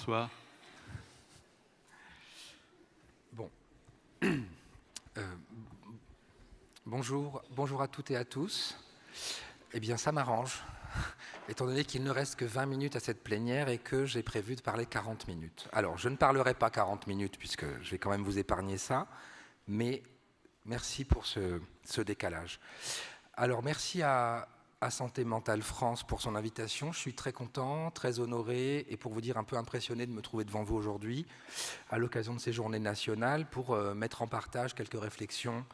François. Bon. Bonjour à toutes et à tous. Eh bien, ça m'arrange, étant donné qu'il ne reste que 20 minutes à cette plénière et que j'ai prévu de parler 40 minutes. Alors, je ne parlerai pas 40 minutes, puisque je vais quand même vous épargner ça, mais merci pour ce décalage. Alors, merci à Santé Mentale France pour son invitation. Je suis très content, très honoré et pour vous dire un peu impressionné de me trouver devant vous aujourd'hui à l'occasion de ces journées nationales pour mettre en partage quelques réflexions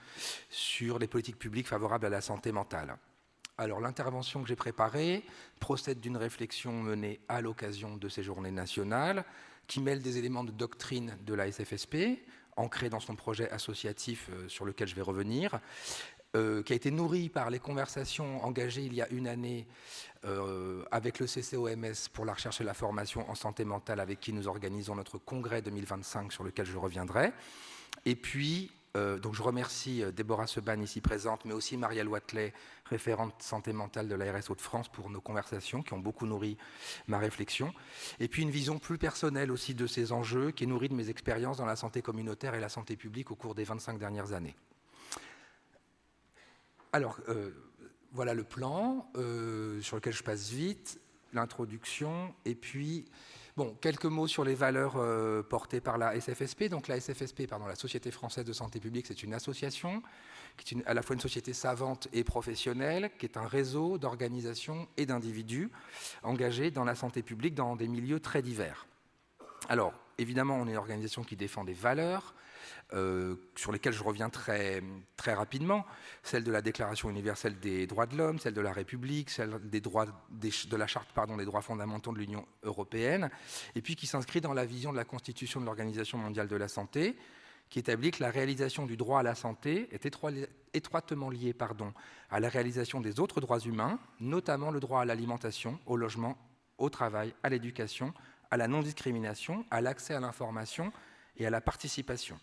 sur les politiques publiques favorables à la santé mentale. Alors l'intervention que j'ai préparée procède d'une réflexion menée à l'occasion de ces journées nationales qui mêle des éléments de doctrine de la SFSP, ancrés dans son projet associatif sur lequel je vais revenir, qui a été nourri par les conversations engagées il y a une année avec le CCOMS pour la recherche et la formation en santé mentale, avec qui nous organisons notre congrès 2025 sur lequel je reviendrai. Et puis, donc je remercie Déborah Seban ici présente, mais aussi Marielle Watley, référente santé mentale de l'ARS Hauts-de-France, pour nos conversations qui ont beaucoup nourri ma réflexion. Et puis une vision plus personnelle aussi de ces enjeux qui est nourrie de mes expériences dans la santé communautaire et la santé publique au cours des 25 dernières années. Alors, voilà le plan sur lequel je passe vite, l'introduction, et puis, bon, quelques mots sur les valeurs portées par la SFSP. Donc la SFSP, la Société Française de Santé Publique, c'est une association, qui est à la fois une société savante et professionnelle, qui est un réseau d'organisations et d'individus engagés dans la santé publique dans des milieux très divers. Alors, évidemment, on est une organisation qui défend des valeurs, sur lesquelles je reviens très, très rapidement, celle de la Déclaration universelle des droits de l'homme, celle de la République, celle de la Charte des droits fondamentaux de l'Union européenne, et puis qui s'inscrit dans la vision de la Constitution de l'Organisation mondiale de la santé, qui établit que la réalisation du droit à la santé est étroitement liée à la réalisation des autres droits humains, notamment le droit à l'alimentation, au logement, au travail, à l'éducation, à la non-discrimination, à l'accès à l'information et à la participation.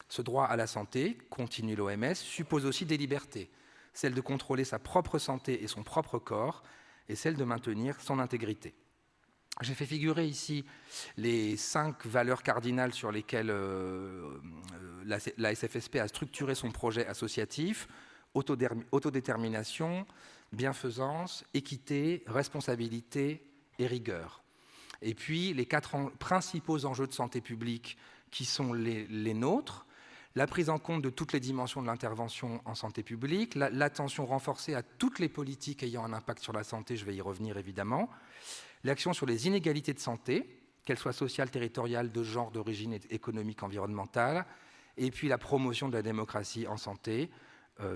Ce droit à la santé, continue l'OMS, suppose aussi des libertés, celle de contrôler sa propre santé et son propre corps, et celle de maintenir son intégrité. J'ai fait figurer ici les 5 valeurs cardinales sur lesquelles la SFSP a structuré son projet associatif: autodétermination, bienfaisance, équité, responsabilité et rigueur. Et puis les 4 principaux enjeux de santé publique qui sont les nôtres: la prise en compte de toutes les dimensions de l'intervention en santé publique, l'attention renforcée à toutes les politiques ayant un impact sur la santé, je vais y revenir évidemment, l'action sur les inégalités de santé, qu'elles soient sociales, territoriales, de genre, d'origine économique, environnementale, et puis la promotion de la démocratie en santé,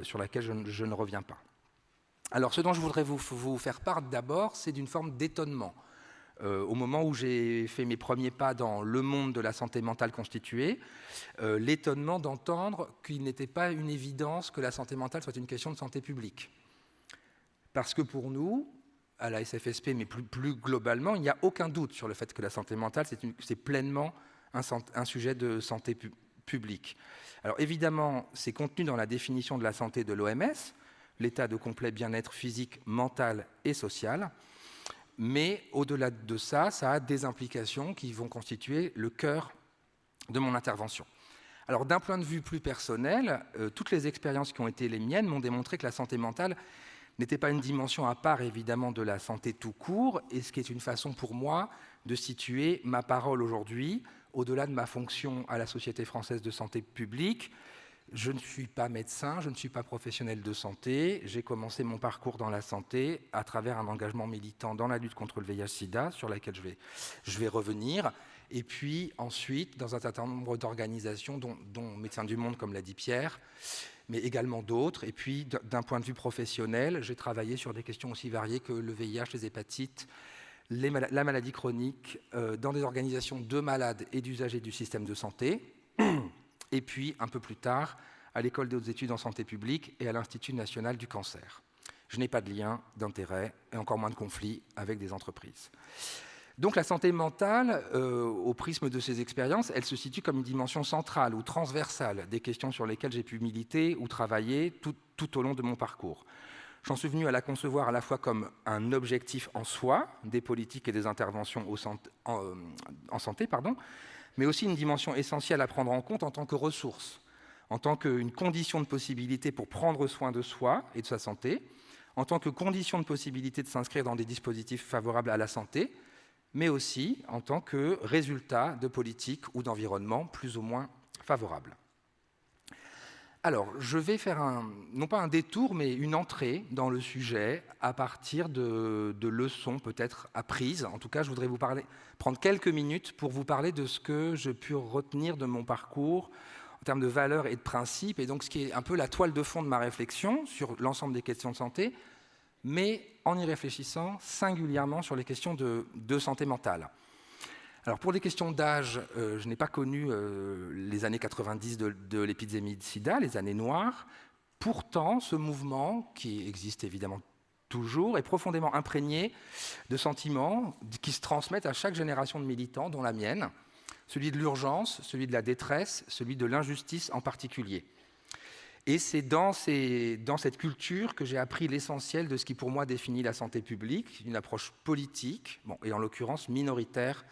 sur laquelle je ne reviens pas. Alors ce dont je voudrais vous faire part d'abord, c'est d'une forme d'étonnement. Au moment où j'ai fait mes premiers pas dans le monde de la santé mentale constitué, l'étonnement d'entendre qu'il n'était pas une évidence que la santé mentale soit une question de santé publique. Parce que pour nous, à la SFSP, mais plus globalement, il n'y a aucun doute sur le fait que la santé mentale, c'est pleinement un sujet de santé publique. Alors évidemment, c'est contenu dans la définition de la santé de l'OMS, l'état de complet bien-être physique, mental et social. Mais au-delà de ça, ça a des implications qui vont constituer le cœur de mon intervention. Alors d'un point de vue plus personnel, toutes les expériences qui ont été les miennes m'ont démontré que la santé mentale n'était pas une dimension à part évidemment de la santé tout court, et ce qui est une façon pour moi de situer ma parole aujourd'hui, au-delà de ma fonction à la Société française de santé publique. Je ne suis pas médecin, je ne suis pas professionnel de santé. J'ai commencé mon parcours dans la santé à travers un engagement militant dans la lutte contre le VIH-Sida, sur laquelle je vais revenir. Et puis ensuite, dans un certain nombre d'organisations, dont Médecins du Monde, comme l'a dit Pierre, mais également d'autres. Et puis, d'un point de vue professionnel, j'ai travaillé sur des questions aussi variées que le VIH, les hépatites, la maladie chronique, dans des organisations de malades et d'usagers du système de santé. Et puis, un peu plus tard, à l'École des hautes études en santé publique et à l'Institut national du cancer. Je n'ai pas de lien d'intérêt et encore moins de conflit avec des entreprises. Donc la santé mentale, au prisme de ces expériences, elle se situe comme une dimension centrale ou transversale des questions sur lesquelles j'ai pu militer ou travailler tout au long de mon parcours. J'en suis venu à la concevoir à la fois comme un objectif en soi, des politiques et des interventions en santé, mais aussi une dimension essentielle à prendre en compte en tant que ressource, en tant qu'une condition de possibilité pour prendre soin de soi et de sa santé, en tant que condition de possibilité de s'inscrire dans des dispositifs favorables à la santé, mais aussi en tant que résultat de politiques ou d'environnement plus ou moins favorables. Alors, je vais faire non pas un détour, mais une entrée dans le sujet à partir de leçons peut-être apprises. En tout cas, je voudrais prendre quelques minutes pour vous parler de ce que j'ai pu retenir de mon parcours en termes de valeurs et de principes, et donc ce qui est un peu la toile de fond de ma réflexion sur l'ensemble des questions de santé, mais en y réfléchissant singulièrement sur les questions de santé mentale. Alors pour les questions d'âge, je n'ai pas connu les années 90 de l'épidémie de sida, les années noires. Pourtant, ce mouvement, qui existe évidemment toujours, est profondément imprégné de sentiments qui se transmettent à chaque génération de militants, dont la mienne, celui de l'urgence, celui de la détresse, celui de l'injustice en particulier. Et c'est dans cette culture que j'ai appris l'essentiel de ce qui pour moi définit la santé publique, une approche politique, et en l'occurrence minoritaire,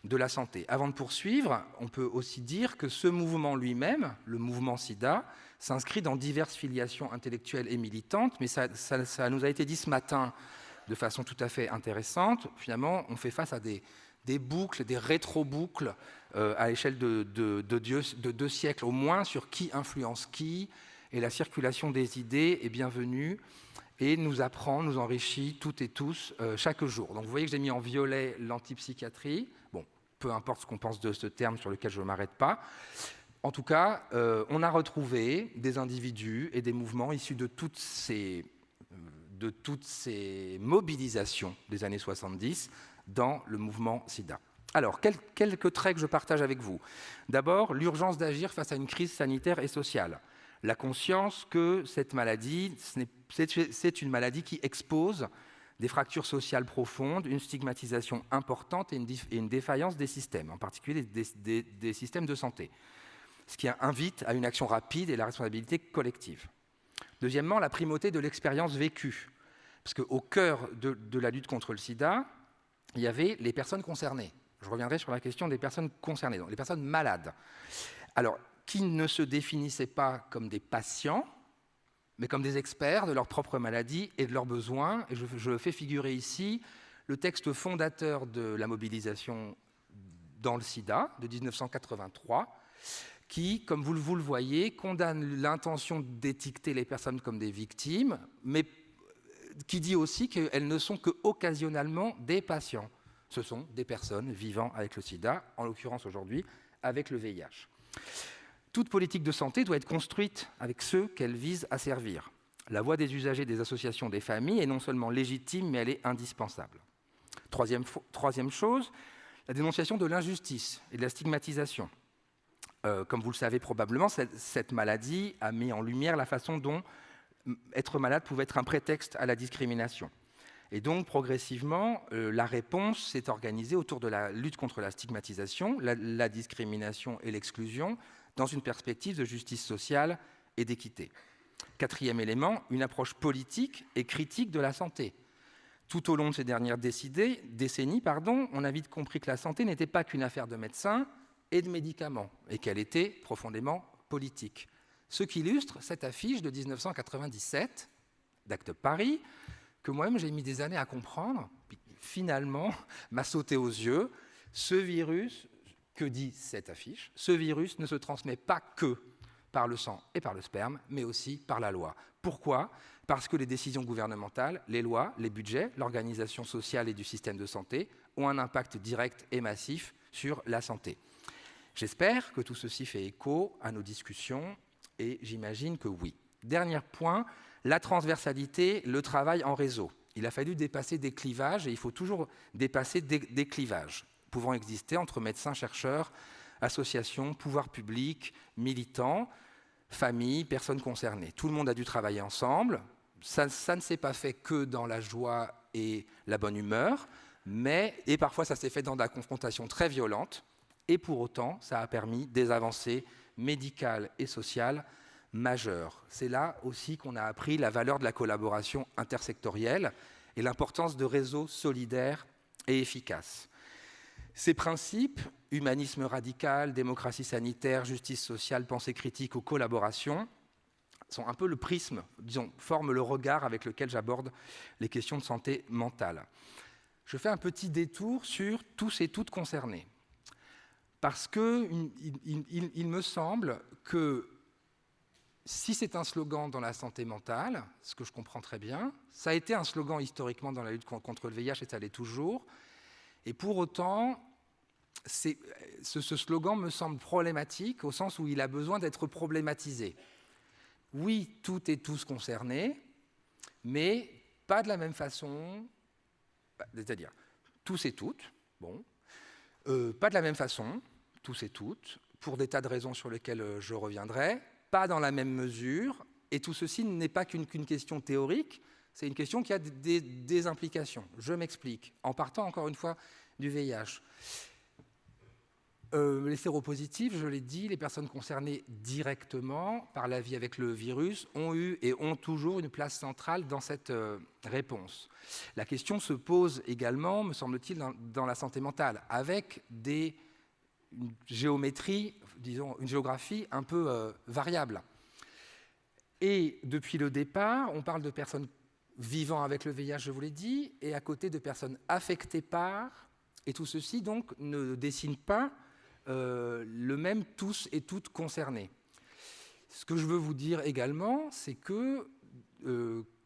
de la santé. Avant de poursuivre, on peut aussi dire que ce mouvement lui-même, le mouvement SIDA, s'inscrit dans diverses filiations intellectuelles et militantes, mais ça nous a été dit ce matin de façon tout à fait intéressante. Finalement, on fait face à des boucles, des rétro-boucles à l'échelle de 2 siècles au moins sur qui influence qui, et la circulation des idées est bienvenue et nous apprend, nous enrichit toutes et tous chaque jour. Donc vous voyez que j'ai mis en violet l'antipsychiatrie. Bon, peu importe ce qu'on pense de ce terme sur lequel je ne m'arrête pas. En tout cas, on a retrouvé des individus et des mouvements issus de toutes ces mobilisations des années 70 dans le mouvement SIDA. Alors, quelques traits que je partage avec vous. D'abord, l'urgence d'agir face à une crise sanitaire et sociale. La conscience que cette maladie, c'est une maladie qui expose des fractures sociales profondes, une stigmatisation importante et une défaillance des systèmes, en particulier des systèmes de santé, ce qui invite à une action rapide et la responsabilité collective. Deuxièmement, la primauté de l'expérience vécue, parce qu'au cœur de la lutte contre le sida, il y avait les personnes concernées. Je reviendrai sur la question des personnes concernées, donc les personnes malades. Alors, qui ne se définissaient pas comme des patients, mais comme des experts de leur propre maladie et de leurs besoins. Et je fais figurer ici le texte fondateur de la mobilisation dans le sida de 1983, qui, comme vous le voyez, condamne l'intention d'étiqueter les personnes comme des victimes, mais qui dit aussi qu'elles ne sont qu'occasionnellement des patients. Ce sont des personnes vivant avec le sida, en l'occurrence aujourd'hui avec le VIH. Toute politique de santé doit être construite avec ceux qu'elle vise à servir. La voix des usagers, des associations, des familles est non seulement légitime, mais elle est indispensable. Troisième chose, la dénonciation de l'injustice et de la stigmatisation. Comme vous le savez probablement, cette maladie a mis en lumière la façon dont être malade pouvait être un prétexte à la discrimination. Et donc, progressivement, la réponse s'est organisée autour de la lutte contre la stigmatisation, la discrimination et l'exclusion, dans une perspective de justice sociale et d'équité. Quatrième élément, une approche politique et critique de la santé. Tout au long de ces dernières décennies, on a vite compris que la santé n'était pas qu'une affaire de médecins et de médicaments, et qu'elle était profondément politique. Ce qu'illustre cette affiche de 1997, d'Acte Paris, que moi-même j'ai mis des années à comprendre, puis finalement m'a sauté aux yeux. Ce virus, que dit cette affiche? Ce virus ne se transmet pas que par le sang et par le sperme, mais aussi par la loi. Pourquoi? Parce que les décisions gouvernementales, les lois, les budgets, l'organisation sociale et du système de santé ont un impact direct et massif sur la santé. J'espère que tout ceci fait écho à nos discussions, et j'imagine que oui. Dernier point, la transversalité, le travail en réseau. Il a fallu dépasser des clivages, et il faut toujours dépasser des clivages pouvant exister entre médecins, chercheurs, associations, pouvoirs publics, militants, familles, personnes concernées. Tout le monde a dû travailler ensemble. Ça ne s'est pas fait que dans la joie et la bonne humeur, et parfois ça s'est fait dans de la confrontation très violente, et pour autant, ça a permis des avancées médicales et sociales majeur. C'est là aussi qu'on a appris la valeur de la collaboration intersectorielle et l'importance de réseaux solidaires et efficaces. Ces principes, humanisme radical, démocratie sanitaire, justice sociale, pensée critique ou collaboration, sont un peu le prisme, disons, forment le regard avec lequel j'aborde les questions de santé mentale. Je fais un petit détour sur tous et toutes concernés. Parce qu'il me semble que si c'est un slogan dans la santé mentale, ce que je comprends très bien, ça a été un slogan historiquement dans la lutte contre le VIH et ça l'est toujours. Et pour autant, ce slogan me semble problématique au sens où il a besoin d'être problématisé. Oui, toutes et tous concernés, mais pas de la même façon, c'est-à-dire tous et toutes, bon, pas de la même façon, tous et toutes, pour des tas de raisons sur lesquelles je reviendrai, pas dans la même mesure, et tout ceci n'est pas qu'une question théorique, c'est une question qui a des implications. Je m'explique, en partant encore une fois du VIH. Les séropositifs, je l'ai dit, les personnes concernées directement par la vie avec le virus ont eu et ont toujours une place centrale dans cette réponse. La question se pose également, me semble-t-il, dans la santé mentale, avec une géométrie, disons, une géographie un peu variable. Et depuis le départ, on parle de personnes vivant avec le VIH, je vous l'ai dit, et à côté de personnes affectées par, et tout ceci donc ne dessine pas le même tous et toutes concernés. Ce que je veux vous dire également, c'est que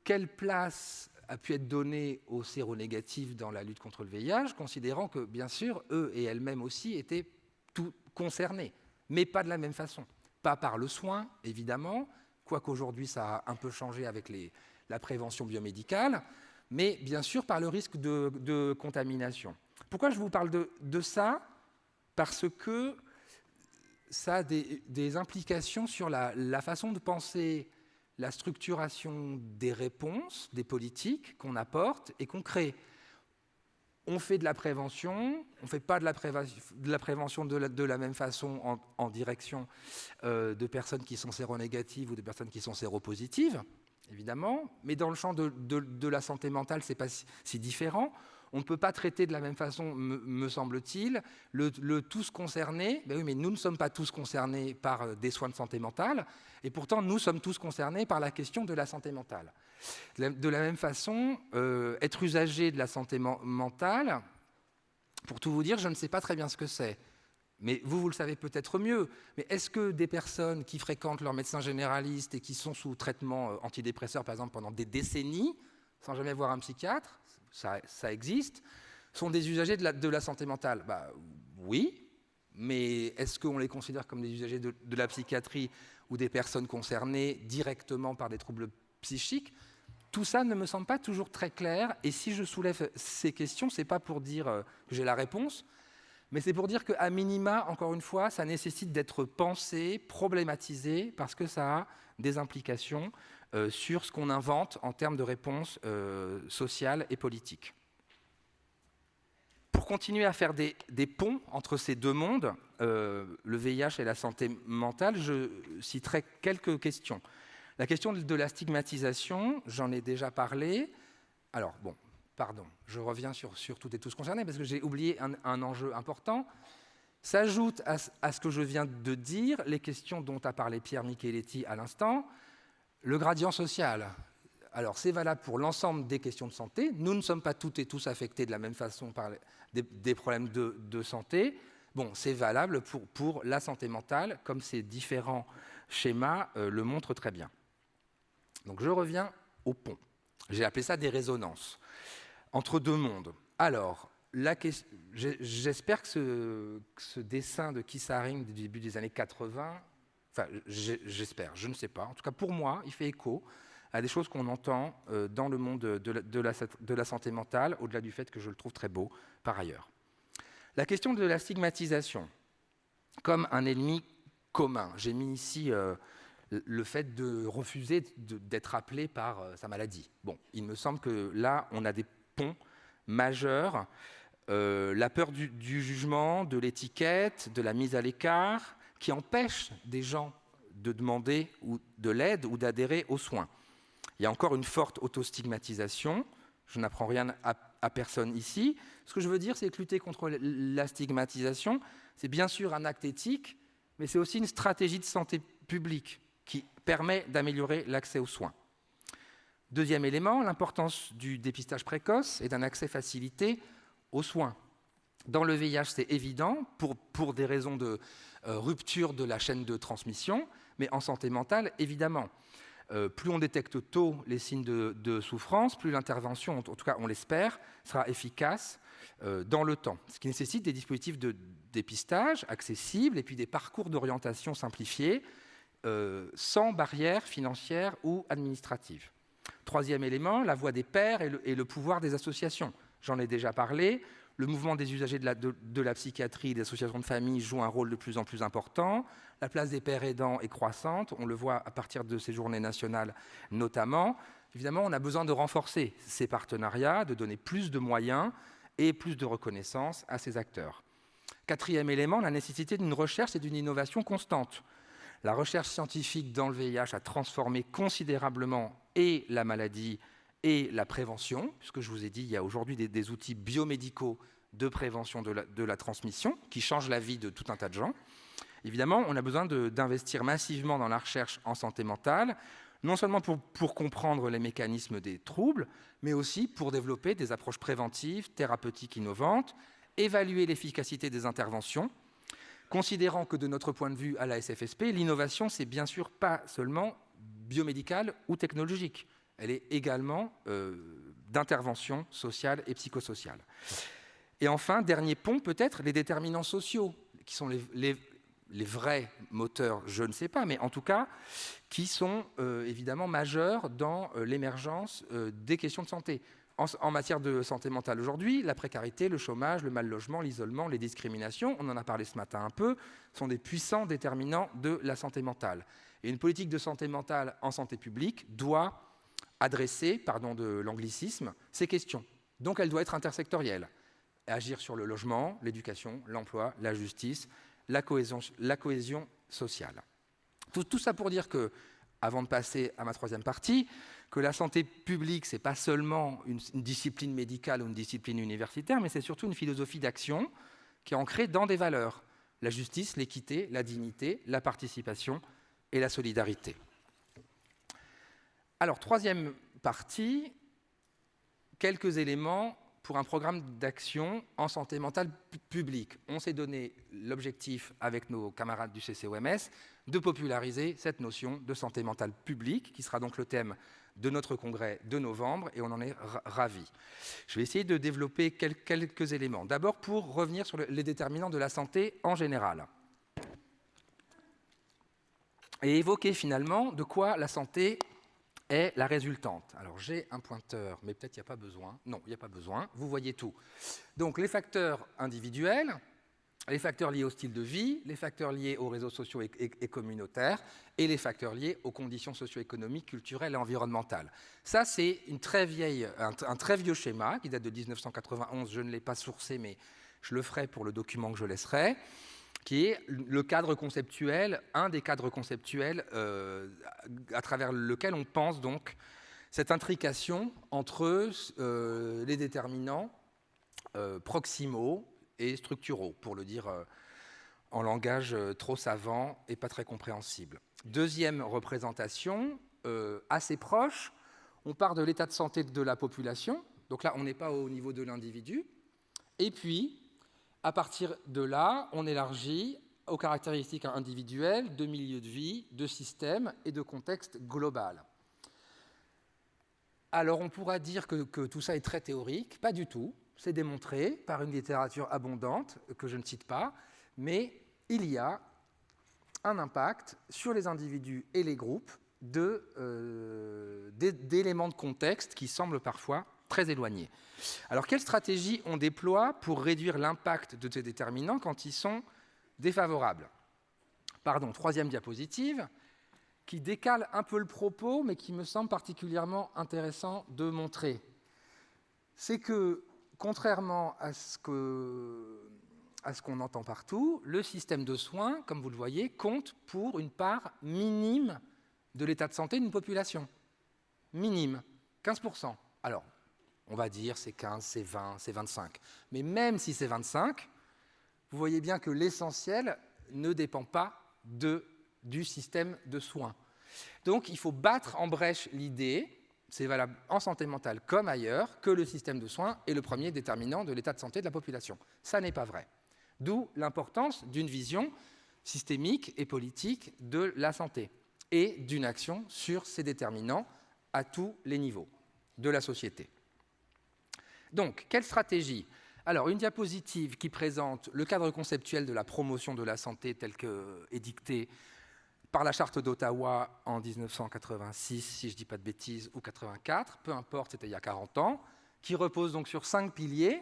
quelle place a pu être donnée aux séronégatifs dans la lutte contre le VIH, considérant que, bien sûr, eux et elles-mêmes aussi étaient tout concernés, mais pas de la même façon. Pas par le soin, évidemment, quoique aujourd'hui ça a un peu changé avec la prévention biomédicale, mais bien sûr par le risque de contamination. Pourquoi je vous parle de ça ? Parce que ça a des implications sur la façon de penser la structuration des réponses, des politiques qu'on apporte et qu'on crée. On fait de la prévention, on ne fait pas de la prévention de la même façon en direction de personnes qui sont séronégatives ou de personnes qui sont séropositives, évidemment, mais dans le champ de la santé mentale, ce n'est pas si différent. On ne peut pas traiter de la même façon, me semble-t-il, le tous concerné. Ben oui, mais nous ne sommes pas tous concernés par des soins de santé mentale, et pourtant nous sommes tous concernés par la question de la santé mentale. De la même façon, être usager de la santé mentale, pour tout vous dire, je ne sais pas très bien ce que c'est. Mais vous le savez peut-être mieux. Mais est-ce que des personnes qui fréquentent leur médecin généraliste et qui sont sous traitement antidépresseur, par exemple, pendant des décennies, sans jamais voir un psychiatre, ça existe, sont des usagers de la santé mentale? Oui, mais est-ce qu'on les considère comme des usagers de la psychiatrie ou des personnes concernées directement par des troubles psychiques? Tout ça ne me semble pas toujours très clair, et si je soulève ces questions, ce n'est pas pour dire que j'ai la réponse, mais c'est pour dire qu'à minima, encore une fois, ça nécessite d'être pensé, problématisé, parce que ça a des implications sur ce qu'on invente en termes de réponses sociales et politiques. Pour continuer à faire des ponts entre ces deux mondes, le VIH et la santé mentale, je citerai quelques questions. La question de la stigmatisation, j'en ai déjà parlé. Alors, bon, pardon, je reviens sur toutes et tous concernés, parce que j'ai oublié un enjeu important. S'ajoute à ce que je viens de dire les questions dont a parlé Pierre Micheletti à l'instant, le gradient social. Alors, c'est valable pour l'ensemble des questions de santé. Nous ne sommes pas toutes et tous affectés de la même façon par des problèmes de santé. Bon, c'est valable pour la santé mentale, comme ces différents schémas le montrent très bien. Donc, je reviens au pont. J'ai appelé ça des résonances entre deux mondes. Alors, j'espère que ce dessin de Keith Haring du début des années 80, enfin, j'espère, je ne sais pas. En tout cas, pour moi, il fait écho à des choses qu'on entend dans le monde de la santé mentale, au-delà du fait que je le trouve très beau par ailleurs. La question de la stigmatisation comme un ennemi commun. J'ai mis ici le fait de refuser d'être appelé par sa maladie. Bon, il me semble que là, on a des ponts majeurs. La peur du jugement, de l'étiquette, de la mise à l'écart, qui empêche des gens de demander de l'aide ou d'adhérer aux soins. Il y a encore une forte autostigmatisation. Je n'apprends rien à personne ici. Ce que je veux dire, c'est que lutter contre la stigmatisation, c'est bien sûr un acte éthique, mais c'est aussi une stratégie de santé publique qui permet d'améliorer l'accès aux soins. Deuxième élément, l'importance du dépistage précoce et d'un accès facilité aux soins. Dans le VIH, c'est évident, pour des raisons de rupture de la chaîne de transmission, mais en santé mentale, évidemment. Plus on détecte tôt les signes de souffrance, plus l'intervention, en tout cas on l'espère, sera efficace dans le temps. Ce qui nécessite des dispositifs de dépistage accessibles et puis des parcours d'orientation simplifiés, sans barrières financières ou administratives. Troisième élément, la voix des pairs et le pouvoir des associations. J'en ai déjà parlé. Le mouvement des usagers de la psychiatrie et des associations de famille joue un rôle de plus en plus important. La place des pères aidants est croissante. On le voit à partir de ces journées nationales notamment. Évidemment, on a besoin de renforcer ces partenariats, de donner plus de moyens et plus de reconnaissance à ces acteurs. Quatrième élément, la nécessité d'une recherche et d'une innovation constante. La recherche scientifique dans le VIH a transformé considérablement et la maladie et la prévention, puisque je vous ai dit, il y a aujourd'hui des outils biomédicaux de prévention de la transmission qui changent la vie de tout un tas de gens. Évidemment, on a besoin d'investir massivement dans la recherche en santé mentale, non seulement pour comprendre les mécanismes des troubles, mais aussi pour développer des approches préventives, thérapeutiques innovantes, évaluer l'efficacité des interventions, considérant que de notre point de vue à la SFSP, l'innovation, c'est bien sûr pas seulement biomédicale ou technologique. Elle est également d'intervention sociale et psychosociale. Et enfin, dernier pont, peut-être, les déterminants sociaux, qui sont les vrais moteurs, je ne sais pas, mais en tout cas, qui sont évidemment majeurs dans l'émergence des questions de santé. En matière de santé mentale aujourd'hui, la précarité, le chômage, le mal-logement, l'isolement, les discriminations, on en a parlé ce matin un peu, sont des puissants déterminants de la santé mentale. Et une politique de santé mentale en santé publique doit adresser, pardon de l'anglicisme, ces questions. Donc elle doit être intersectorielle. Agir sur le logement, l'éducation, l'emploi, la justice, la cohésion sociale. Tout ça pour dire que, avant de passer à ma troisième partie, que la santé publique, ce n'est pas seulement une discipline médicale ou une discipline universitaire, mais c'est surtout une philosophie d'action qui est ancrée dans des valeurs. La justice, l'équité, la dignité, la participation et la solidarité. Alors, troisième partie, quelques éléments pour un programme d'action en santé mentale publique. On s'est donné l'objectif, avec nos camarades du CCOMS, de populariser cette notion de santé mentale publique, qui sera donc le thème de notre congrès de novembre, et on en est ravis. Je vais essayer de développer quelques éléments. D'abord, pour revenir sur les déterminants de la santé en général. Et évoquer finalement de quoi la santé est la résultante. Alors j'ai un pointeur, mais peut-être il n'y a pas besoin. Non, il n'y a pas besoin, vous voyez tout. Donc les facteurs individuels, les facteurs liés au style de vie, les facteurs liés aux réseaux sociaux et communautaires, et les facteurs liés aux conditions socio-économiques, culturelles et environnementales. Ça, c'est un très vieux schéma qui date de 1991. Je ne l'ai pas sourcé, mais je le ferai pour le document que je laisserai, qui est le cadre conceptuel, un des cadres conceptuels à travers lequel on pense donc cette intrication entre les déterminants proximaux et structuraux, pour le dire en langage trop savant et pas très compréhensible. Deuxième représentation, assez proche, on part de l'état de santé de la population, donc là on n'est pas au niveau de l'individu, et puis à partir de là, on élargit aux caractéristiques individuelles, de milieu de vie, de système et de contexte global. Alors on pourra dire que tout ça est très théorique, pas du tout. C'est démontré par une littérature abondante, que je ne cite pas, mais il y a un impact sur les individus et les groupes d'éléments de contexte qui semblent parfois très éloignés. Alors, quelle stratégie on déploie pour réduire l'impact de ces déterminants quand ils sont défavorables ? Pardon, troisième diapositive, qui décale un peu le propos, mais qui me semble particulièrement intéressant de montrer. C'est que, contrairement à ce que à ce qu'on entend partout, le système de soins, comme vous le voyez, compte pour une part minime de l'état de santé d'une population. Minime, 15%. Alors, on va dire c'est 15, c'est 20, c'est 25. Mais même si c'est 25, vous voyez bien que l'essentiel ne dépend pas du système de soins. Donc, il faut battre en brèche l'idée, c'est valable en santé mentale comme ailleurs, que le système de soins est le premier déterminant de l'état de santé de la population. Ça n'est pas vrai. D'où l'importance d'une vision systémique et politique de la santé et d'une action sur ces déterminants à tous les niveaux de la société. Donc, quelle stratégie ? Alors, une diapositive qui présente le cadre conceptuel de la promotion de la santé tel qu'édicté par la Charte d'Ottawa en 1986, si je ne dis pas de bêtises, ou 84, peu importe, c'était il y a 40 ans, qui repose donc sur 5 piliers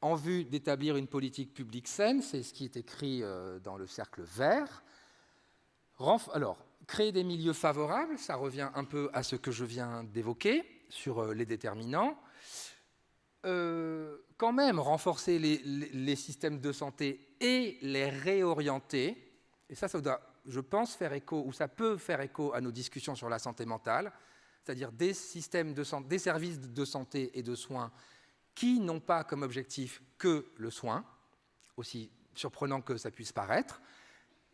en vue d'établir une politique publique saine, c'est ce qui est écrit dans le cercle vert. Alors, créer des milieux favorables, ça revient un peu à ce que je viens d'évoquer sur les déterminants. Quand même renforcer les systèmes de santé et les réorienter, et ça doit, je pense, faire écho, ou ça peut faire écho à nos discussions sur la santé mentale, c'est-à-dire des systèmes de santé, des services de santé et de soins qui n'ont pas comme objectif que le soin, aussi surprenant que ça puisse paraître,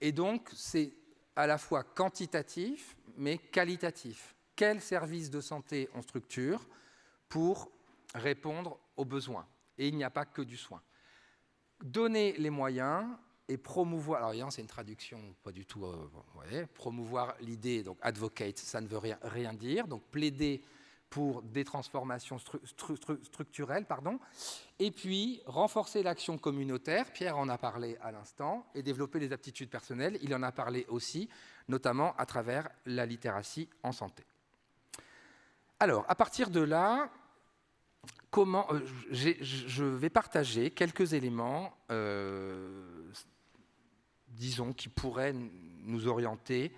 et donc c'est à la fois quantitatif, mais qualitatif. Quels services de santé on structure pour répondre aux besoins? Et il n'y a pas que du soin. Donner les moyens et promouvoir, alors évidemment c'est une traduction pas du tout, promouvoir l'idée, donc advocate, ça ne veut rien dire, donc plaider pour des transformations structurelles, et puis renforcer l'action communautaire, Pierre en a parlé à l'instant, et développer les aptitudes personnelles, il en a parlé aussi, notamment à travers la littératie en santé. Alors, à partir de là, je vais partager quelques éléments, disons, qui pourraient nous orienter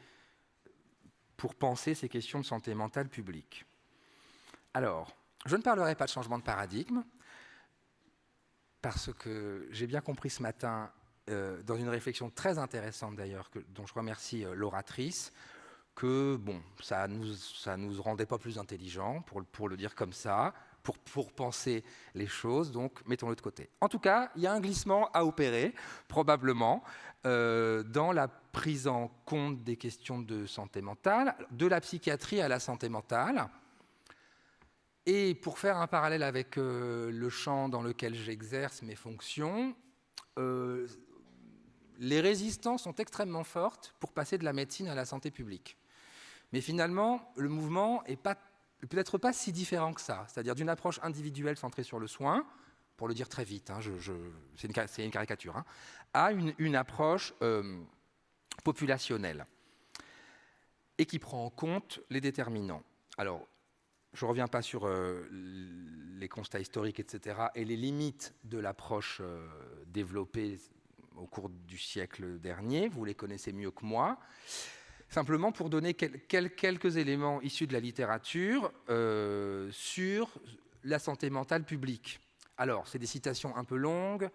pour penser ces questions de santé mentale publique. Alors, je ne parlerai pas de changement de paradigme, parce que j'ai bien compris ce matin, dans une réflexion très intéressante d'ailleurs, dont je remercie l'oratrice, que bon, ça nous rendait pas plus intelligents, pour le dire comme ça, pour penser les choses, donc mettons-le de côté. En tout cas, il y a un glissement à opérer, probablement, dans la prise en compte des questions de santé mentale, de la psychiatrie à la santé mentale. Et pour faire un parallèle avec le champ dans lequel j'exerce mes fonctions, les résistances sont extrêmement fortes pour passer de la médecine à la santé publique. Mais finalement, le mouvement est peut-être pas si différent que ça, c'est-à-dire d'une approche individuelle centrée sur le soin, pour le dire très vite, c'est une caricature, à une approche populationnelle et qui prend en compte les déterminants. Alors, je ne reviens pas sur les constats historiques, etc., et les limites de l'approche développée au cours du siècle dernier. Vous les connaissez mieux que moi. Simplement pour donner quelques éléments issus de la littérature sur la santé mentale publique. Alors, c'est des citations un peu longues.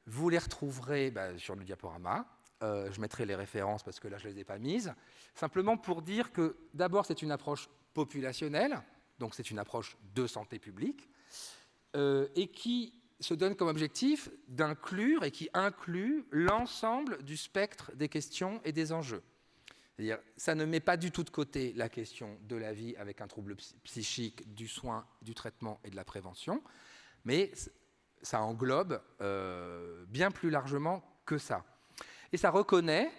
Vous les retrouverez sur le diaporama. Je mettrai les références parce que là, je ne les ai pas mises. Simplement pour dire que, d'abord, c'est une approche populationnelle, donc c'est une approche de santé publique, et qui se donne comme objectif d'inclure et qui inclut l'ensemble du spectre des questions et des enjeux. C'est-à-dire, ça ne met pas du tout de côté la question de la vie avec un trouble psychique, du soin, du traitement et de la prévention, mais ça englobe bien plus largement que ça. Et ça reconnaît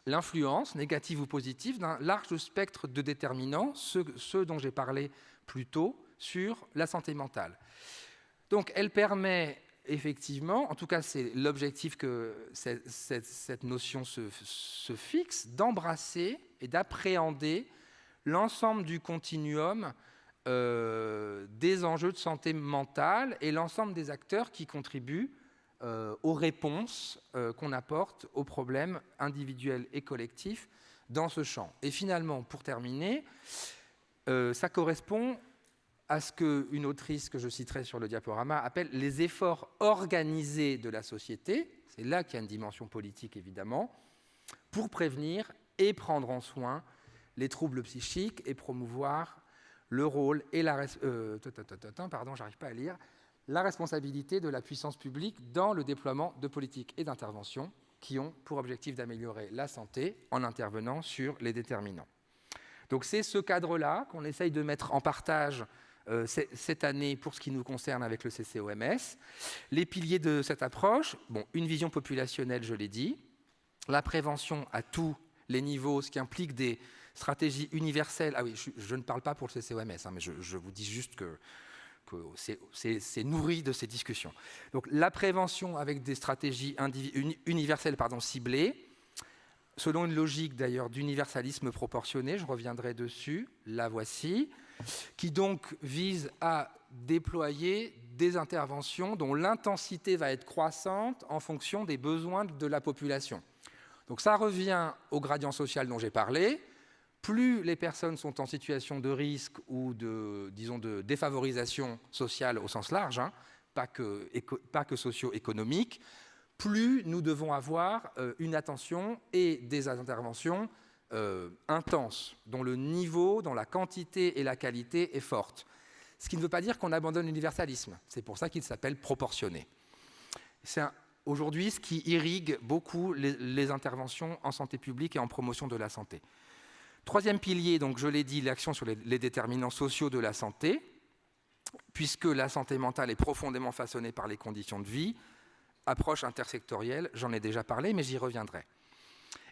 l'influence, négative ou positive, d'un large spectre de déterminants, ceux dont j'ai parlé plus tôt, sur la santé mentale. Donc elle permet effectivement, en tout cas c'est l'objectif que cette notion se fixe, d'embrasser et d'appréhender l'ensemble du continuum des enjeux de santé mentale et l'ensemble des acteurs qui contribuent aux réponses qu'on apporte aux problèmes individuels et collectifs dans ce champ. Et finalement, pour terminer, ça correspond à ce qu'une autrice que je citerai sur le diaporama appelle les efforts organisés de la société, c'est là qu'il y a une dimension politique évidemment, pour prévenir et prendre en soin les troubles psychiques et promouvoir le rôle et la responsabilité de la puissance publique dans le déploiement de politiques et d'interventions qui ont pour objectif d'améliorer la santé en intervenant sur les déterminants. Donc c'est ce cadre-là qu'on essaye de mettre en partage cette année pour ce qui nous concerne avec le CCOMS. Les piliers de cette approche, une vision populationnelle, je l'ai dit, la prévention à tous les niveaux, ce qui implique des stratégies universelles. Ah oui, je ne parle pas pour le CCOMS, mais je vous dis juste que c'est nourri de ces discussions. Donc la prévention avec des stratégies universelles ciblées, selon une logique d'ailleurs d'universalisme proportionné, je reviendrai dessus, la voici, qui donc vise à déployer des interventions dont l'intensité va être croissante en fonction des besoins de la population. Donc ça revient au gradient social dont j'ai parlé. Plus les personnes sont en situation de risque ou de défavorisation sociale au sens large, pas que socio-économique, plus nous devons avoir une attention et des interventions intenses, dont le niveau, dont la quantité et la qualité est forte. Ce qui ne veut pas dire qu'on abandonne l'universalisme. C'est pour ça qu'il s'appelle proportionné. C'est aujourd'hui ce qui irrigue beaucoup les interventions en santé publique et en promotion de la santé. Troisième pilier, donc je l'ai dit, l'action sur les déterminants sociaux de la santé, puisque la santé mentale est profondément façonnée par les conditions de vie, approche intersectorielle, j'en ai déjà parlé, mais j'y reviendrai.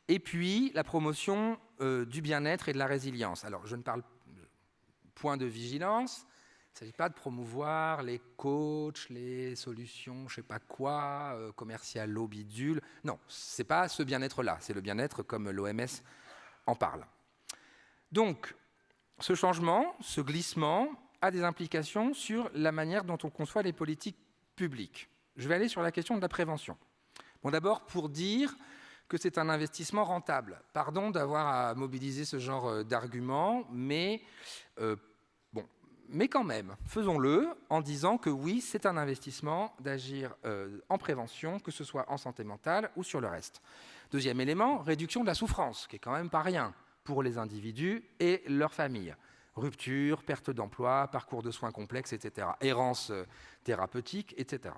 Et puis, la promotion du bien-être et de la résilience. Alors, je ne parle point de vigilance, il ne s'agit pas de promouvoir les coachs, les solutions, je ne sais pas quoi, commerciales, bidule. Non, ce n'est pas ce bien-être-là, c'est le bien-être comme l'OMS en parle. Donc, ce changement, ce glissement, a des implications sur la manière dont on conçoit les politiques publiques. Je vais aller sur la question de la prévention. D'abord, pour dire que c'est un investissement rentable. Pardon d'avoir à mobiliser ce genre d'arguments, mais quand même, faisons-le en disant que oui, c'est un investissement d'agir en prévention, que ce soit en santé mentale ou sur le reste. Deuxième élément, réduction de la souffrance, qui est quand même pas rien pour les individus et leurs familles. Rupture, perte d'emploi, parcours de soins complexes, etc. Errance thérapeutique, etc.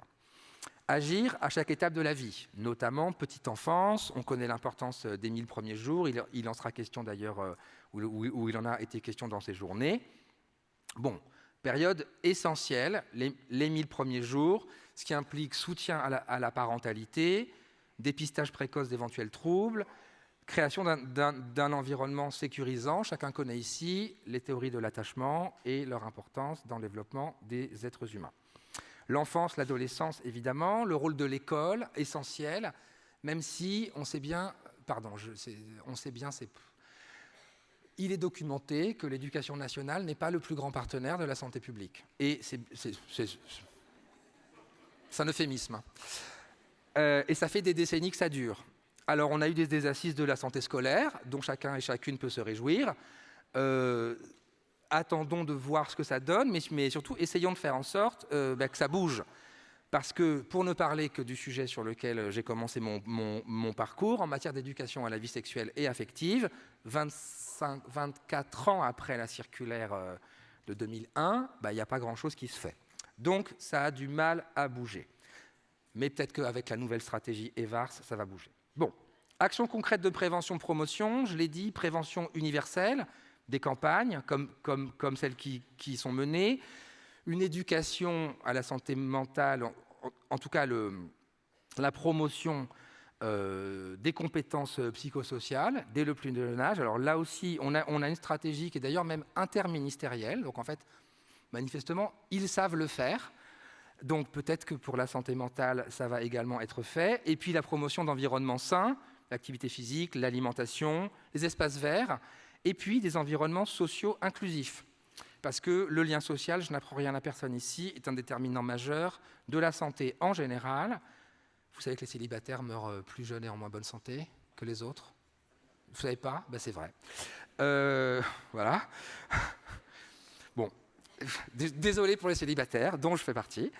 Agir à chaque étape de la vie, notamment petite enfance. On connaît l'importance des 1000 premiers jours. Il en sera question d'ailleurs, où il en a été question dans ces journées. Période essentielle, les 1000 premiers jours, ce qui implique soutien à la parentalité, dépistage précoce d'éventuels troubles, création d'un environnement sécurisant. Chacun connaît ici les théories de l'attachement et leur importance dans le développement des êtres humains. L'enfance, l'adolescence, évidemment, le rôle de l'école, essentiel, même si on sait bien, il est documenté que l'éducation nationale n'est pas le plus grand partenaire de la santé publique. Et c'est un euphémisme. Et ça fait des décennies que ça dure. Alors, on a eu des assises de la santé scolaire, dont chacun et chacune peut se réjouir. Attendons de voir ce que ça donne, mais surtout, essayons de faire en sorte que ça bouge. Parce que, pour ne parler que du sujet sur lequel j'ai commencé mon parcours, en matière d'éducation à la vie sexuelle et affective, 24 ans après la circulaire de 2001, il n'y a pas grand-chose qui se fait. Donc, ça a du mal à bouger. Mais peut-être qu'avec la nouvelle stratégie EVARS, ça va bouger. Action concrète de prévention-promotion, je l'ai dit, prévention universelle, des campagnes comme celles qui sont menées, une éducation à la santé mentale, en tout cas la promotion des compétences psychosociales dès le plus jeune âge. Alors là aussi, on a une stratégie qui est d'ailleurs même interministérielle, donc en fait, manifestement, ils savent le faire. Donc peut-être que pour la santé mentale, ça va également être fait. Et puis la promotion d'environnements sains, l'activité physique, l'alimentation, les espaces verts, et puis des environnements sociaux inclusifs. Parce que le lien social, je n'apprends rien à personne ici, est un déterminant majeur de la santé en général. Vous savez que les célibataires meurent plus jeunes et en moins bonne santé que les autres? Vous ne savez pas? C'est vrai. Voilà. Désolé pour les célibataires, dont je fais partie.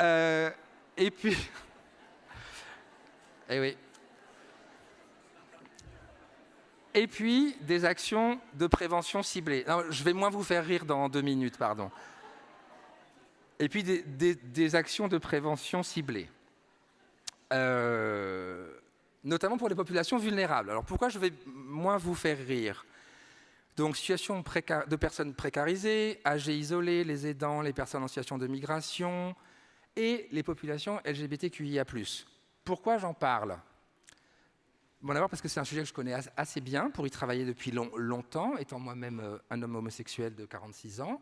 Et puis... Eh oui. Et puis, des actions de prévention ciblées. Non, je vais moins vous faire rire dans 2 minutes, pardon. Et puis, des actions de prévention ciblées. Notamment pour les populations vulnérables. Alors, pourquoi je vais moins vous faire rire ? Donc, situation de personnes précarisées, âgées isolées, les aidants, les personnes en situation de migration et les populations LGBTQIA+. Pourquoi j'en parle ? Bon, d'abord parce que c'est un sujet que je connais assez bien pour y travailler depuis longtemps, étant moi-même un homme homosexuel de 46 ans.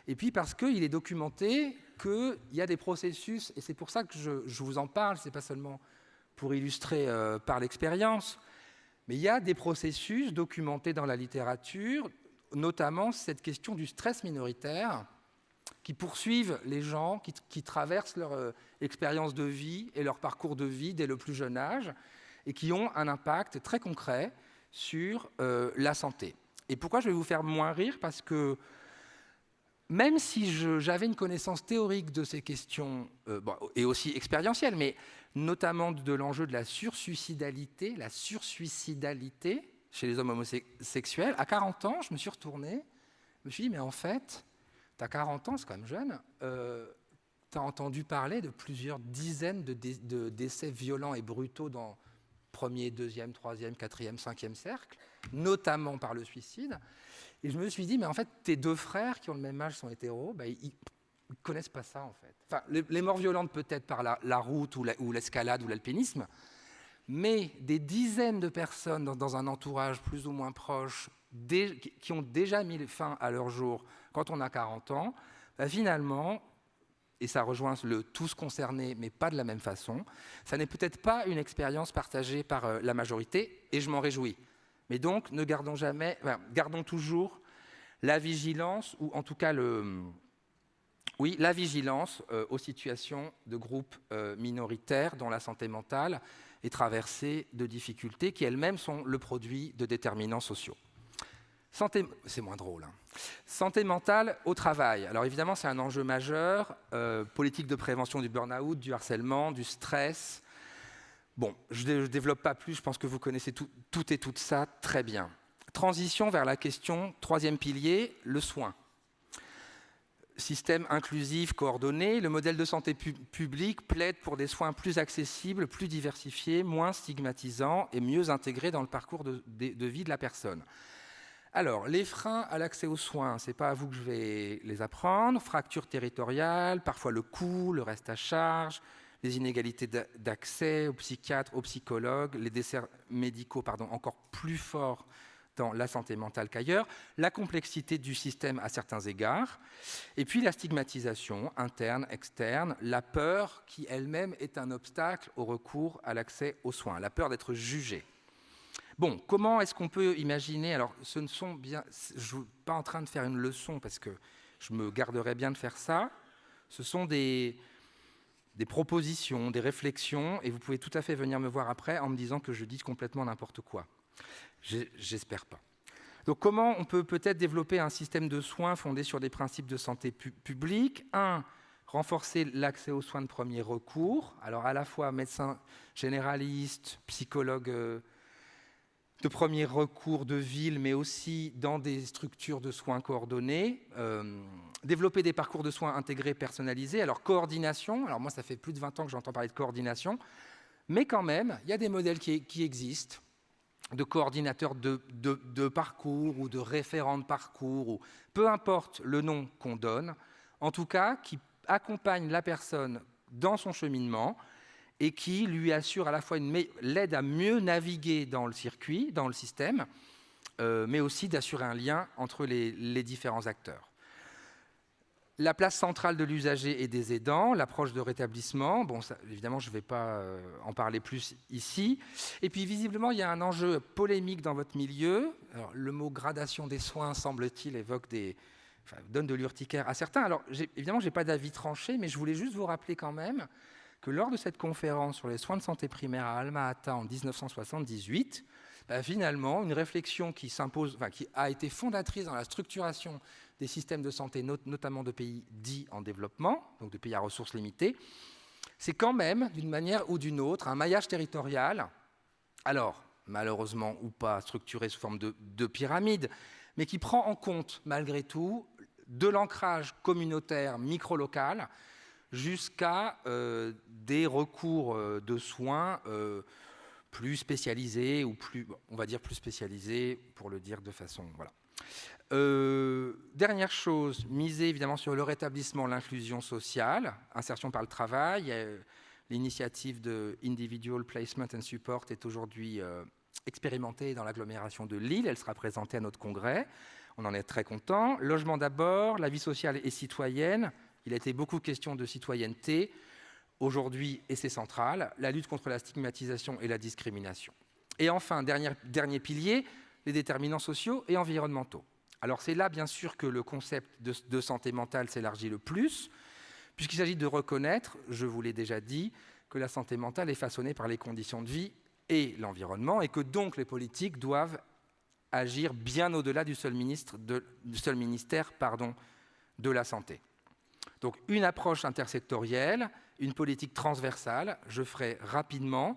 Et puis parce qu'il est documenté qu'il y a des processus, et c'est pour ça que je vous en parle, ce n'est pas seulement pour illustrer par l'expérience, mais il y a des processus documentés dans la littérature, notamment cette question du stress minoritaire, qui poursuivent les gens qui traversent leur expérience de vie et leur parcours de vie dès le plus jeune âge, et qui ont un impact très concret sur la santé. Et pourquoi je vais vous faire moins rire ? Parce que même si j'avais une connaissance théorique de ces questions, et aussi expérientielle, mais notamment de l'enjeu de la sursuicidalité chez les hommes homosexuels, à 40 ans, je me suis retourné, je me suis dit, mais en fait, tu as 40 ans, c'est quand même jeune, tu as entendu parler de plusieurs dizaines de décès violents et brutaux dans premier, deuxième, troisième, quatrième, cinquième cercle, notamment par le suicide. Et je me suis dit, mais en fait, tes 2 frères qui ont le même âge sont hétéros, ils ne connaissent pas ça, en fait. Enfin, les morts violentes, peut-être par la route ou l'escalade ou l'alpinisme, mais des dizaines de personnes dans un entourage plus ou moins proche qui ont déjà mis fin à leur jour quand on a 40 ans, finalement, et ça rejoint le tous concernés, mais pas de la même façon, ça n'est peut-être pas une expérience partagée par la majorité, et je m'en réjouis. Mais donc, gardons toujours la vigilance, ou en tout cas la vigilance aux situations de groupes minoritaires dont la santé mentale est traversée de difficultés qui elles-mêmes sont le produit de déterminants sociaux. C'est moins drôle. Santé mentale au travail. Alors évidemment, c'est un enjeu majeur. Politique de prévention du burn-out, du harcèlement, du stress. Bon, je ne développe pas plus, je pense que vous connaissez tout et tout ça très bien. Transition vers la question, 3e pilier, le soin. Système inclusif, coordonné, le modèle de santé publique plaide pour des soins plus accessibles, plus diversifiés, moins stigmatisants et mieux intégrés dans le parcours de vie de la personne. Alors, les freins à l'accès aux soins, ce n'est pas à vous que je vais les apprendre. Fracture territoriale, parfois le coût, le reste à charge, les inégalités d'accès aux psychiatres, aux psychologues, les desserts médicaux encore plus forts dans la santé mentale qu'ailleurs, la complexité du système à certains égards, et puis la stigmatisation interne, externe, la peur qui elle-même est un obstacle au recours à l'accès aux soins, la peur d'être jugé. Bon, comment est-ce qu'on peut imaginer, alors je ne suis pas en train de faire une leçon parce que je me garderais bien de faire ça, ce sont des propositions, des réflexions, et vous pouvez tout à fait venir me voir après en me disant que je dis complètement n'importe quoi. J'espère pas. Donc comment on peut peut-être développer un système de soins fondé sur des principes de santé publique ? 1, renforcer l'accès aux soins de premier recours, alors à la fois médecins généralistes, psychologues de premier recours de ville, mais aussi dans des structures de soins coordonnés, développer des parcours de soins intégrés, personnalisés, alors coordination, alors moi ça fait plus de 20 ans que j'entends parler de coordination, mais quand même, il y a des modèles qui existent, de coordinateurs de parcours ou de référents de parcours, ou peu importe le nom qu'on donne, en tout cas qui accompagne la personne dans son cheminement et qui lui assure à la fois l'aide à mieux naviguer dans le circuit, dans le système, mais aussi d'assurer un lien entre les différents acteurs. La place centrale de l'usager et des aidants, l'approche de rétablissement, bon, ça, évidemment, je ne vais pas en parler plus ici. Et puis, visiblement, il y a un enjeu polémique dans votre milieu. Alors, le mot gradation des soins, semble-t-il, donne de l'urticaire à certains. Alors, évidemment, je n'ai pas d'avis tranché, mais je voulais juste vous rappeler quand même que lors de cette conférence sur les soins de santé primaire à Alma-Ata en 1978, finalement, une réflexion qui a été fondatrice dans la structuration des systèmes de santé, notamment de pays dits en développement, donc de pays à ressources limitées, c'est quand même, d'une manière ou d'une autre, un maillage territorial, alors malheureusement ou pas structuré sous forme de pyramide, mais qui prend en compte, malgré tout, de l'ancrage communautaire micro-local jusqu'à des recours de soins plus spécialisés, ou plus, on va dire plus spécialisés, pour le dire de façon... Voilà. Dernière chose, miser évidemment sur le rétablissement, l'inclusion sociale, insertion par le travail. L'initiative de Individual Placement and Support est aujourd'hui expérimentée dans l'agglomération de Lille. Elle sera présentée à notre congrès. On en est très content. Logement d'abord, la vie sociale et citoyenne. Il a été beaucoup question de citoyenneté aujourd'hui, et c'est central. La lutte contre la stigmatisation et la discrimination. Et enfin, dernier pilier, les déterminants sociaux et environnementaux. Alors c'est là, bien sûr, que le concept de santé mentale s'élargit le plus, puisqu'il s'agit de reconnaître, je vous l'ai déjà dit, que la santé mentale est façonnée par les conditions de vie et l'environnement, et que donc les politiques doivent agir bien au-delà du seul ministère de la santé. Donc une approche intersectorielle, une politique transversale, je ferai rapidement,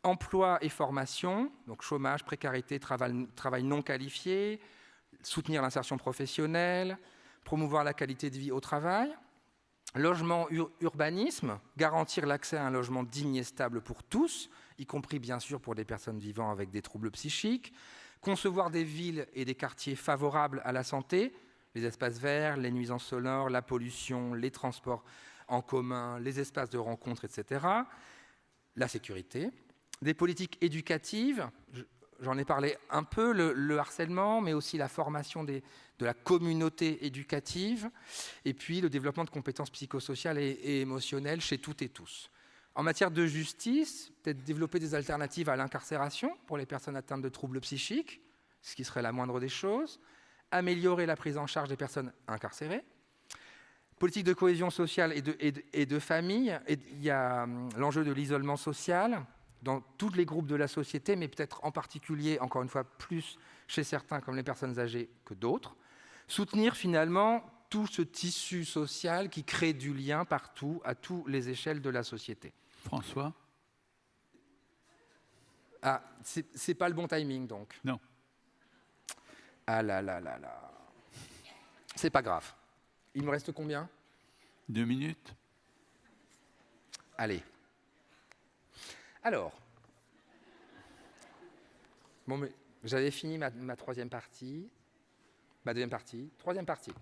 emploi et formation, donc chômage, précarité, travail non qualifié, soutenir l'insertion professionnelle, promouvoir la qualité de vie au travail, logement, urbanisme, garantir l'accès à un logement digne et stable pour tous, y compris bien sûr pour des personnes vivant avec des troubles psychiques, concevoir des villes et des quartiers favorables à la santé, les espaces verts, les nuisances sonores, la pollution, les transports en commun, les espaces de rencontre, etc., la sécurité, des politiques éducatives, j'en ai parlé un peu, le harcèlement, mais aussi la formation de la communauté éducative, et puis le développement de compétences psychosociales et émotionnelles chez toutes et tous. En matière de justice, peut-être développer des alternatives à l'incarcération pour les personnes atteintes de troubles psychiques, ce qui serait la moindre des choses, améliorer la prise en charge des personnes incarcérées, politique de cohésion sociale et de famille, il y a l'enjeu de l'isolement social, dans tous les groupes de la société, mais peut-être en particulier, encore une fois, plus chez certains, comme les personnes âgées, que d'autres. Soutenir finalement tout ce tissu social qui crée du lien partout, à toutes les échelles de la société. François ? Ah, c'est pas le bon timing, donc. Non. Ah là là là là. C'est pas grave. Il me reste combien ? 2 minutes. Allez. Alors, bon, mais j'avais fini ma troisième partie, ma deuxième partie, troisième partie.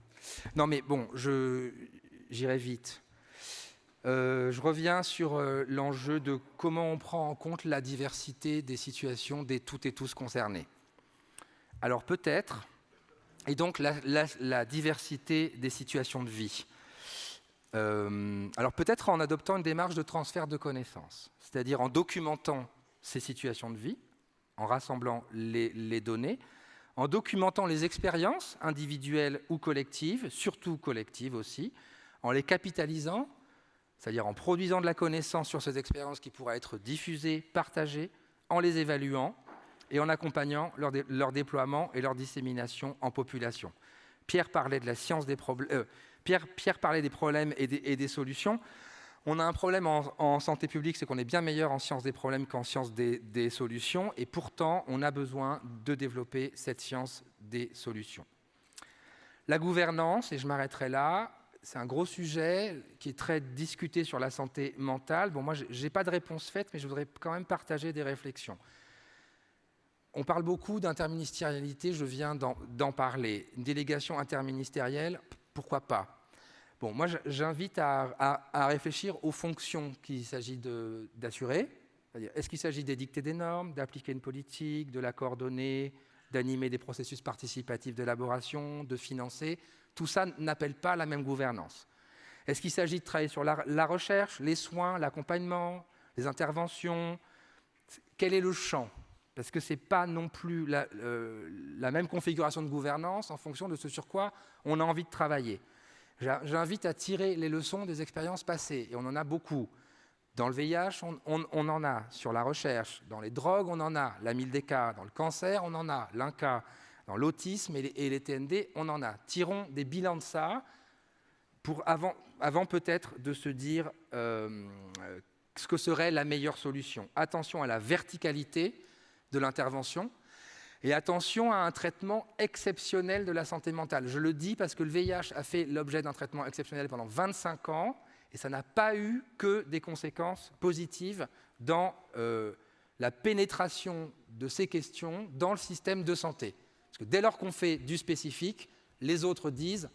Non, mais bon, j'irai vite. Je reviens sur l'enjeu de comment on prend en compte la diversité des situations des toutes et tous concernés. Alors peut-être, et donc la diversité des situations de vie. Alors peut-être en adoptant une démarche de transfert de connaissances, c'est-à-dire en documentant ces situations de vie, en rassemblant les données, en documentant les expériences individuelles ou collectives, surtout collectives aussi, en les capitalisant, c'est-à-dire en produisant de la connaissance sur ces expériences qui pourraient être diffusées, partagées, en les évaluant et en accompagnant leur déploiement et leur dissémination en population. Pierre parlait de la science des problèmes. Pierre parlait des problèmes et des solutions. On a un problème en santé publique, c'est qu'on est bien meilleur en science des problèmes qu'en science des solutions, et pourtant, on a besoin de développer cette science des solutions. La gouvernance, et je m'arrêterai là, c'est un gros sujet qui est très discuté sur la santé mentale. Bon, moi, je n'ai pas de réponse faite, mais je voudrais quand même partager des réflexions. On parle beaucoup d'interministérialité, je viens d'en parler. Une délégation interministérielle, pourquoi pas ? Bon, moi, j'invite à réfléchir aux fonctions qu'il s'agit d'assurer. C'est-à-dire, est-ce qu'il s'agit d'édicter des normes, d'appliquer une politique, de la coordonner, d'animer des processus participatifs d'élaboration, de financer ? Tout ça n'appelle pas la même gouvernance. Est-ce qu'il s'agit de travailler sur la recherche, les soins, l'accompagnement, les interventions ? Quel est le champ ? Parce que ce n'est pas non plus la même configuration de gouvernance en fonction de ce sur quoi on a envie de travailler. J'invite à tirer les leçons des expériences passées, et on en a beaucoup. Dans le VIH, on en a. Sur la recherche, dans les drogues, on en a. La Mildeca, dans le cancer, on en a. L'INCA, Dans l'autisme et les TND, on en a. Tirons des bilans de ça avant peut-être de se dire ce que serait la meilleure solution. Attention à la verticalité de l'intervention et attention à un traitement exceptionnel de la santé mentale. Je le dis parce que le VIH a fait l'objet d'un traitement exceptionnel pendant 25 ans et ça n'a pas eu que des conséquences positives dans la pénétration de ces questions dans le système de santé. Parce que dès lors qu'on fait du spécifique, les autres disent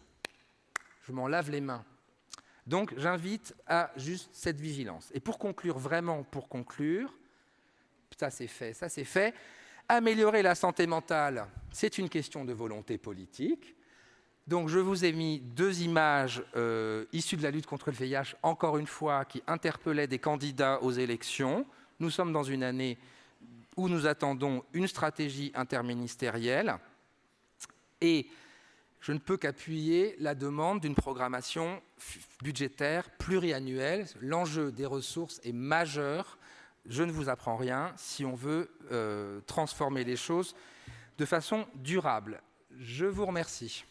« je m'en lave les mains ». Donc j'invite à juste cette vigilance. Et pour conclure, ça c'est fait, améliorer la santé mentale, c'est une question de volonté politique. Donc je vous ai mis 2 images issues de la lutte contre le VIH, encore une fois, qui interpellaient des candidats aux élections. Nous sommes dans une année où nous attendons une stratégie interministérielle et je ne peux qu'appuyer la demande d'une programmation budgétaire pluriannuelle. L'enjeu des ressources est majeur. Je ne vous apprends rien si on veut transformer les choses de façon durable. Je vous remercie.